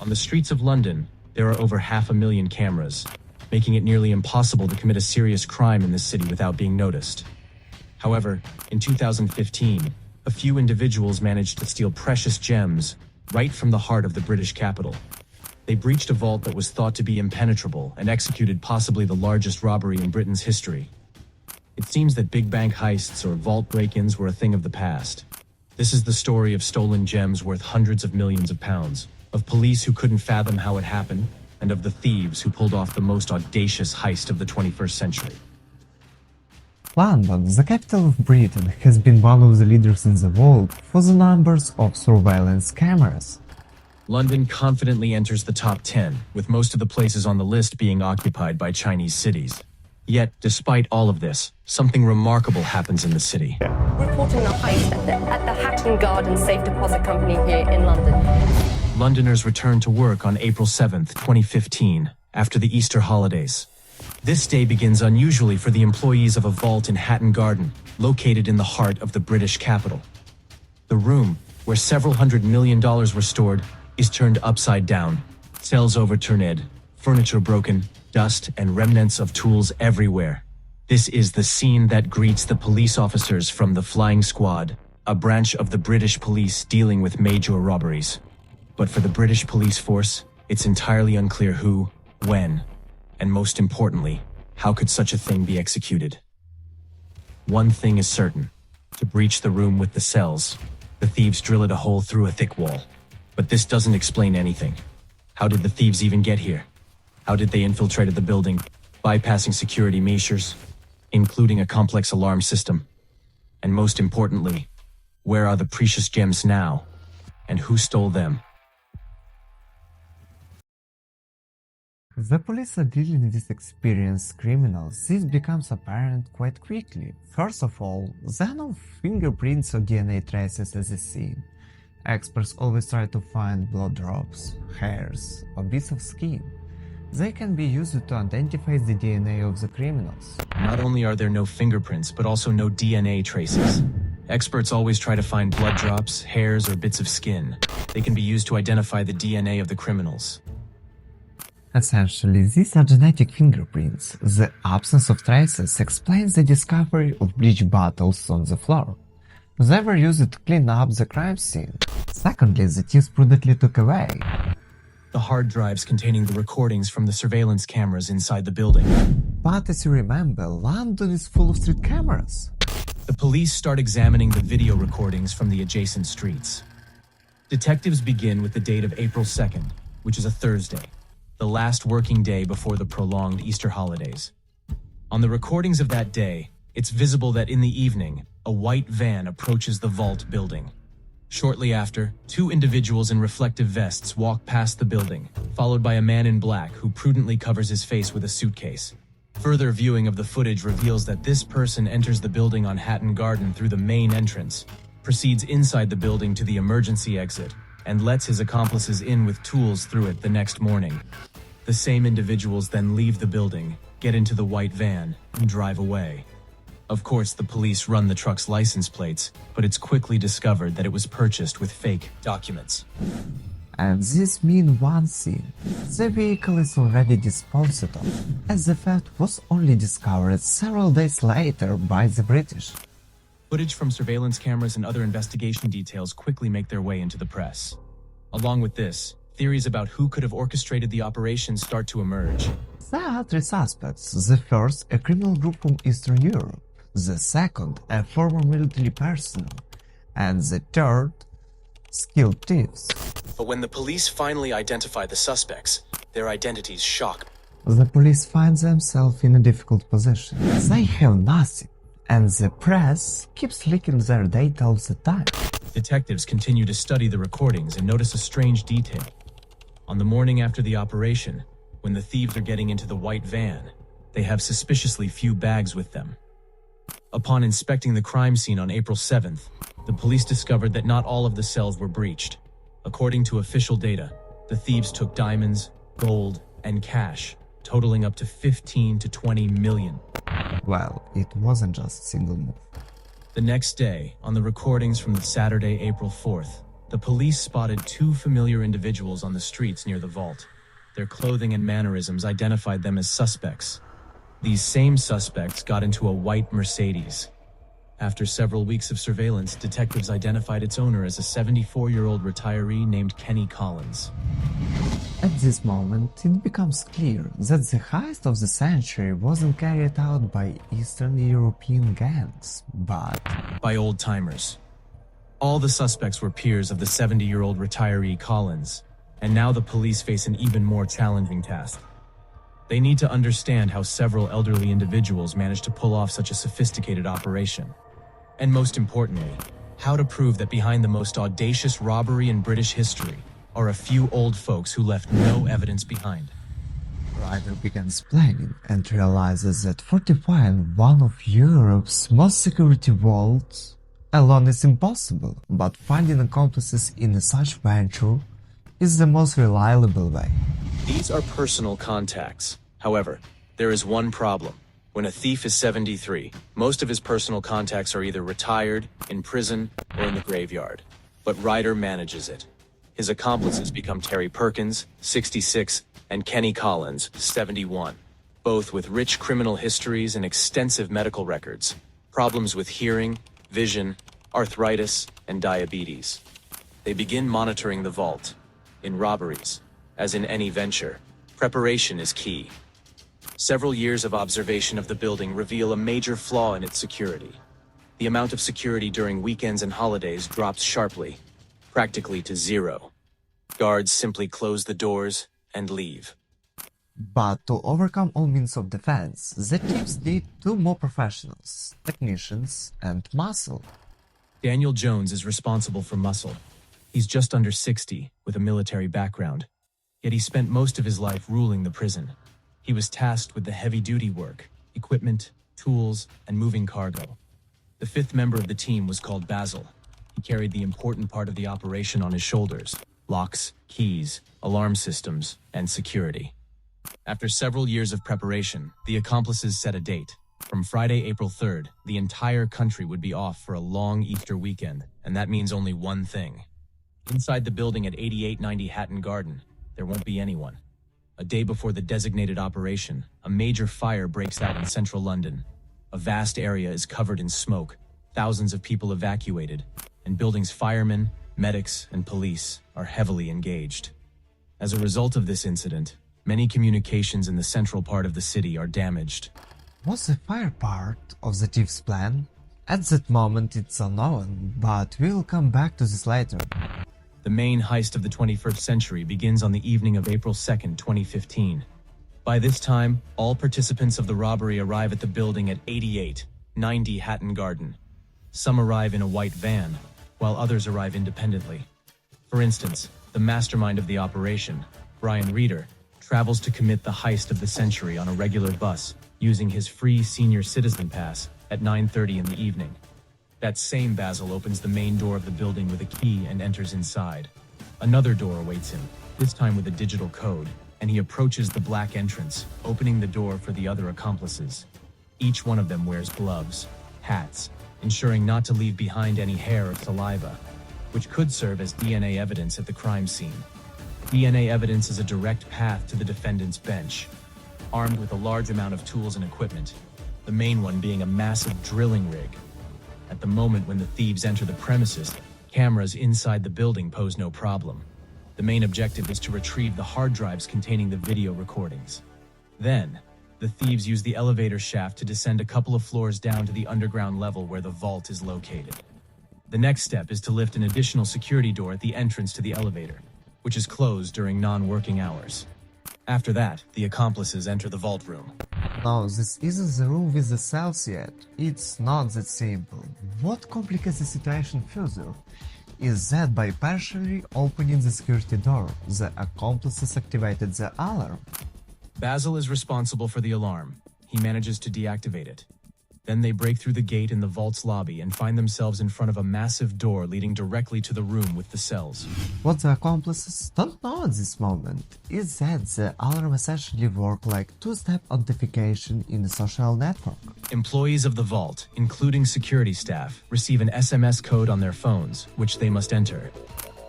On the streets of London, there are over 500,000 cameras, making it nearly impossible to commit a serious crime in this city without being noticed. However, in 2015, a few individuals managed to steal precious gems right from the heart of the British capital. They breached a vault that was thought to be impenetrable and executed possibly the largest robbery in Britain's history. It seems that big bank heists or vault break-ins were a thing of the past. This is the story of stolen gems worth hundreds of millions of pounds, of police who couldn't fathom how it happened, and of the thieves who pulled off the most audacious heist of the 21st century. London, the capital of Britain, has been one of the leaders in the world for the numbers of surveillance cameras. London confidently enters the top 10, with most of the places on the list being occupied by Chinese cities. Yet, despite all of this, something remarkable happens in the city. Reporting a heist at the Hatton Garden safe deposit company here in London. Londoners returned to work on April 7, 2015, after the Easter holidays. This day begins unusually for the employees of a vault in Hatton Garden, located in the heart of the British capital. The room, where several $100 million were stored, is turned upside down, cells overturned, furniture broken, dust and remnants of tools everywhere. This is the scene that greets the police officers from the Flying Squad, a branch of the British police dealing with major robberies. But for the British police force, it's entirely unclear who, when, and most importantly, how could such a thing be executed? One thing is certain. To breach the room with the cells, the thieves drilled a hole through a thick wall. But this doesn't explain anything. How did the thieves even get here? How did they infiltrate the building, bypassing security measures, including a complex alarm system? And most importantly, where are the precious gems now? And who stole them? The police are dealing with experienced criminals. This becomes apparent quite quickly. First of all, there are no fingerprints or DNA traces at the scene. Experts always try to find blood drops, hairs, or bits of skin. They can be used to identify the DNA of the criminals. Not only are there no fingerprints, but also no DNA traces. Experts always try to find blood drops, hairs, or bits of skin. They can be used to identify the DNA of the criminals. Essentially, these are genetic fingerprints. The absence of traces explains the discovery of bleach bottles on the floor. They were used to clean up the crime scene. Secondly, the thieves prudently took away the hard drives containing the recordings from the surveillance cameras inside the building. But as you remember, London is full of street cameras. The police start examining the video recordings from the adjacent streets. Detectives begin with the date of April 2nd, which is a Thursday, the last working day before the prolonged Easter holidays. On the recordings of that day, it's visible that in the evening, a white van approaches the vault building. Shortly after, two individuals in reflective vests walk past the building, followed by a man in black who prudently covers his face with a suitcase. Further viewing of the footage reveals that this person enters the building on Hatton Garden through the main entrance, proceeds inside the building to the emergency exit, and lets his accomplices in with tools through it the next morning. The same individuals then leave the building, get into the white van, and drive away. Of course, the police run the truck's license plates, but it's quickly discovered that it was purchased with fake documents. And this means one thing. The vehicle is already disposed of, as the theft was only discovered several days later by the British. Footage from surveillance cameras and other investigation details quickly make their way into the press. Along with this, theories about who could have orchestrated the operation start to emerge. There are three suspects. The first, a criminal group from Eastern Europe. The second, a former military personnel. And the third, skilled thieves. But when the police finally identify the suspects, their identities shock. The police find themselves in a difficult position. They have nothing, and the press keeps leaking their data all the time. Detectives continue to study the recordings and notice a strange detail. On the morning after the operation, when the thieves are getting into the white van, they have suspiciously few bags with them. Upon inspecting the crime scene on April 7th, the police discovered that not all of the cells were breached. According to official data, the thieves took diamonds, gold, and cash, totaling up to 15 to 20 million. Well, it wasn't just a single move. The next day, on the recordings from the Saturday, April 4th, the police spotted two familiar individuals on the streets near the vault. Their clothing and mannerisms identified them as suspects. These same suspects got into a white Mercedes. After several weeks of surveillance, detectives identified its owner as a 74-year-old retiree named Kenny Collins. At this moment, it becomes clear that the heist of the century wasn't carried out by Eastern European gangs, but by old-timers. All the suspects were peers of the 70-year-old retiree Collins, and now the police face an even more challenging task. They need to understand how several elderly individuals managed to pull off such a sophisticated operation. And most importantly, how to prove that behind the most audacious robbery in British history are a few old folks who left no evidence behind. Ryder begins planning and realizes that fortifying one of Europe's most security vaults alone is impossible, but finding accomplices in such venture is the most reliable way. These are personal contacts. However, there is one problem. When a thief is 73, most of his personal contacts are either retired, in prison, or in the graveyard. But Ryder manages it. His accomplices become Terry Perkins, 66, and Kenny Collins, 71, both with rich criminal histories and extensive medical records, problems with hearing, vision, arthritis, and diabetes. They begin monitoring the vault. In robberies, as in any venture, preparation is key. Several years of observation of the building reveal a major flaw in its security. The amount of security during weekends and holidays drops sharply, practically to zero. Guards simply close the doors and leave. But to overcome all means of defense, the teams need two more professionals, technicians and muscle. Daniel Jones is responsible for muscle. He's just under 60, with a military background. Yet he spent most of his life ruling the prison. He was tasked with the heavy-duty work, equipment, tools, and moving cargo. The fifth member of the team was called Basil. He carried the important part of the operation on his shoulders: locks, keys, alarm systems, and security. After several years of preparation, the accomplices set a date. From Friday, April 3rd, the entire country would be off for a long Easter weekend, and that means only one thing. Inside the building at 8890 Hatton Garden, there won't be anyone. A day before the designated operation, a major fire breaks out in central London. A vast area is covered in smoke, thousands of people evacuated, and building's firemen, medics, and police are heavily engaged. As a result of this incident, many communications in the central part of the city are damaged. Was the fire part of the thief's plan? At that moment it's unknown, but we'll come back to this later. The main heist of the 21st century begins on the evening of April 2nd, 2015. By this time, all participants of the robbery arrive at the building at 8890 Hatton Garden. Some arrive in a white van, while others arrive independently. For instance, the mastermind of the operation, Brian Reeder, travels to commit the heist of the century on a regular bus, using his free senior citizen pass at 9:30 in the evening. That same Basil opens the main door of the building with a key and enters inside. Another door awaits him, this time with a digital code, and he approaches the black entrance, opening the door for the other accomplices. Each one of them wears gloves, hats, ensuring not to leave behind any hair or saliva, which could serve as DNA evidence at the crime scene. DNA evidence is a direct path to the defendant's bench, armed with a large amount of tools and equipment, the main one being a massive drilling rig. At the moment when the thieves enter the premises, cameras inside the building pose no problem. The main objective is to retrieve the hard drives containing the video recordings. Then, the thieves use the elevator shaft to descend a couple of floors down to the underground level where the vault is located. The next step is to lift an additional security door at the entrance to the elevator, which is closed during non-working hours. After that, the accomplices enter the vault room. No, this isn't the room with the cells yet. It's not that simple. What complicates the situation further is that by partially opening the security door, the accomplices activated the alarm. Basil is responsible for the alarm. He manages to deactivate it. Then they break through the gate in the vault's lobby and find themselves in front of a massive door leading directly to the room with the cells. What the accomplices don't know at this moment is that the alarm essentially works like two-step authentication in a social network. Employees of the vault, including security staff, receive an SMS code on their phones, which they must enter.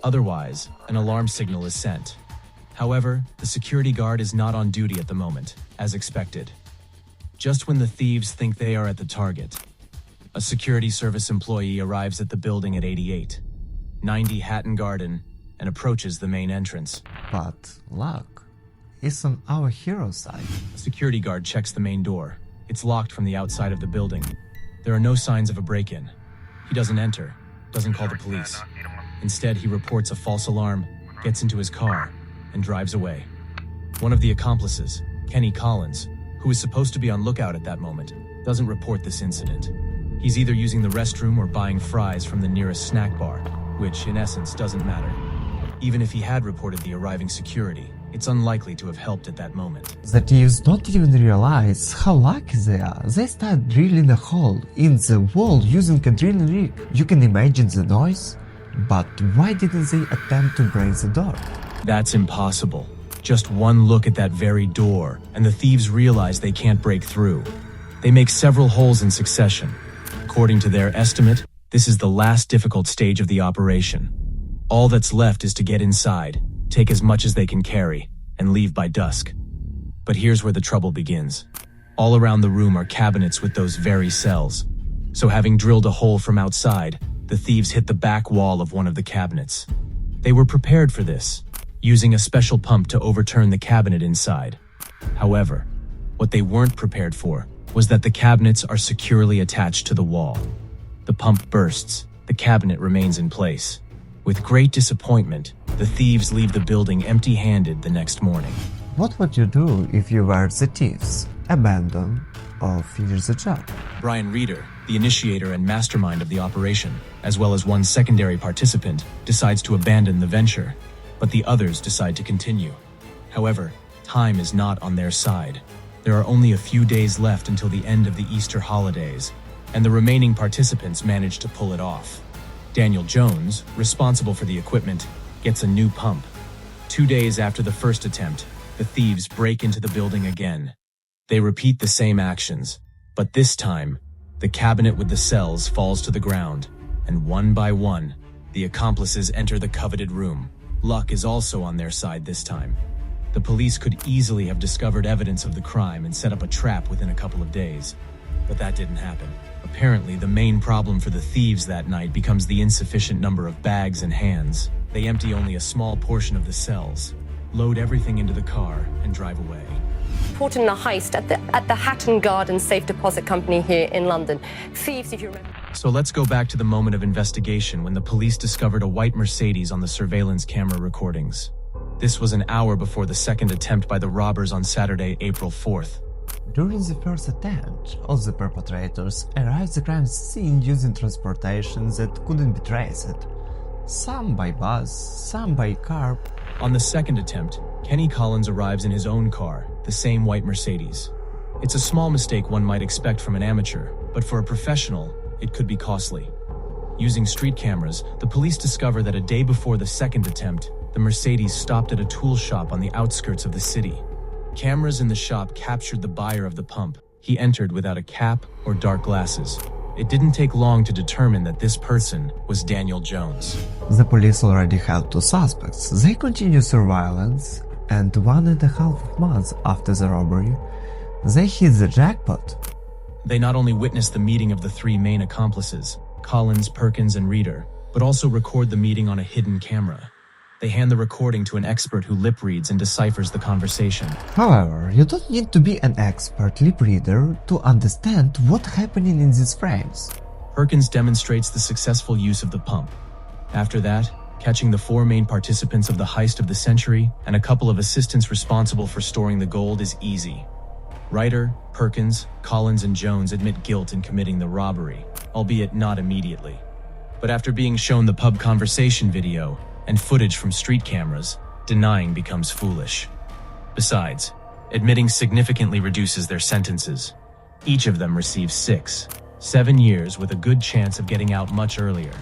Otherwise, an alarm signal is sent. However, the security guard is not on duty at the moment, as expected. Just when the thieves think they are at the target, a security service employee arrives at the building at 8890 Hatton Garden and approaches the main entrance. But luck is on our hero's side. A security guard checks the main door. It's locked from the outside of the building. There are no signs of a break-in. He doesn't enter, doesn't call the police. Instead, he reports a false alarm, gets into his car, and drives away. One of the accomplices, Kenny Collins, who is supposed to be on lookout at that moment, doesn't report this incident. He's either using the restroom or buying fries from the nearest snack bar, which, in essence, doesn't matter. Even if he had reported the arriving security, it's unlikely to have helped at that moment. The thieves don't even realize how lucky they are. They start drilling a hole in the wall using a drilling rig. You can imagine the noise. But why didn't they attempt to break the door? That's impossible. Just one look at that very door, and the thieves realize they can't break through. They make several holes in succession. According to their estimate, this is the last difficult stage of the operation. All that's left is to get inside, take as much as they can carry, and leave by dusk. But here's where the trouble begins. All around the room are cabinets with those very cells. So having drilled a hole from outside, the thieves hit the back wall of one of the cabinets. They were prepared for this, using a special pump to overturn the cabinet inside. However, what they weren't prepared for was that the cabinets are securely attached to the wall. The pump bursts, the cabinet remains in place. With great disappointment, the thieves leave the building empty-handed the next morning. What would you do if you were the thieves? Abandon or finish the job? Brian Reeder, the initiator and mastermind of the operation, as well as one secondary participant, decides to abandon the venture, but the others decide to continue. However, time is not on their side. There are only a few days left until the end of the Easter holidays, and the remaining participants manage to pull it off. Daniel Jones, responsible for the equipment, gets a new pump. 2 days after the first attempt, the thieves break into the building again. They repeat the same actions, but this time, the cabinet with the cells falls to the ground, and one by one, the accomplices enter the coveted room. Luck is also on their side this time. The police could easily have discovered evidence of the crime and set up a trap within a couple of days, but that didn't happen. Apparently, the main problem for the thieves that night becomes the insufficient number of bags and hands. They empty only a small portion of the cells, load everything into the car, and drive away. Caught in a heist at the Hatton Garden Safe Deposit Company here in London. Thieves, if you remember. So let's go back to the moment of investigation when the police discovered a white Mercedes on the surveillance camera recordings. This was an hour before the second attempt by the robbers on Saturday, April 4th. During the first attempt, all the perpetrators arrived at the crime scene using transportation that couldn't be traced. Some by bus, some by car. On the second attempt, Kenny Collins arrives in his own car, the same white Mercedes. It's a small mistake one might expect from an amateur, but for a professional, it could be costly. Using street cameras, the police discover that a day before the second attempt, the Mercedes stopped at a tool shop on the outskirts of the city. Cameras in the shop captured the buyer of the pump. He entered without a cap or dark glasses. It didn't take long to determine that this person was Daniel Jones. The police already had 2 suspects. They continue surveillance, and 1.5 months after the robbery, they hit the jackpot. They not only witness the meeting of the 3 main accomplices, Collins, Perkins, and Reeder, but also record the meeting on a hidden camera. They hand the recording to an expert who lip reads and deciphers the conversation. However, you don't need to be an expert lip reader to understand what's happening in these frames. Perkins demonstrates the successful use of the pump. After that, catching the 4 main participants of the heist of the century and a couple of assistants responsible for storing the gold is easy. Ryder, Perkins, Collins, and Jones admit guilt in committing the robbery, albeit not immediately. But after being shown the pub conversation video and footage from street cameras, denying becomes foolish. Besides, admitting significantly reduces their sentences. Each of them receives 7 years with a good chance of getting out much earlier.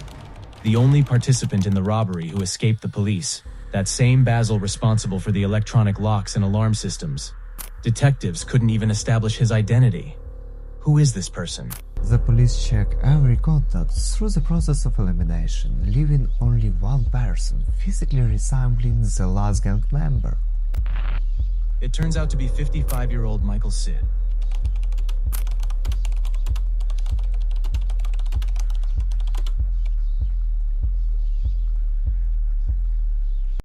The only participant in the robbery who escaped the police, that same Basil responsible for the electronic locks and alarm systems. Detectives couldn't even establish his identity. Who is this person? The police check every contact through the process of elimination, leaving only one person physically resembling the last gang member. It turns out to be 55-year-old Michael Sid.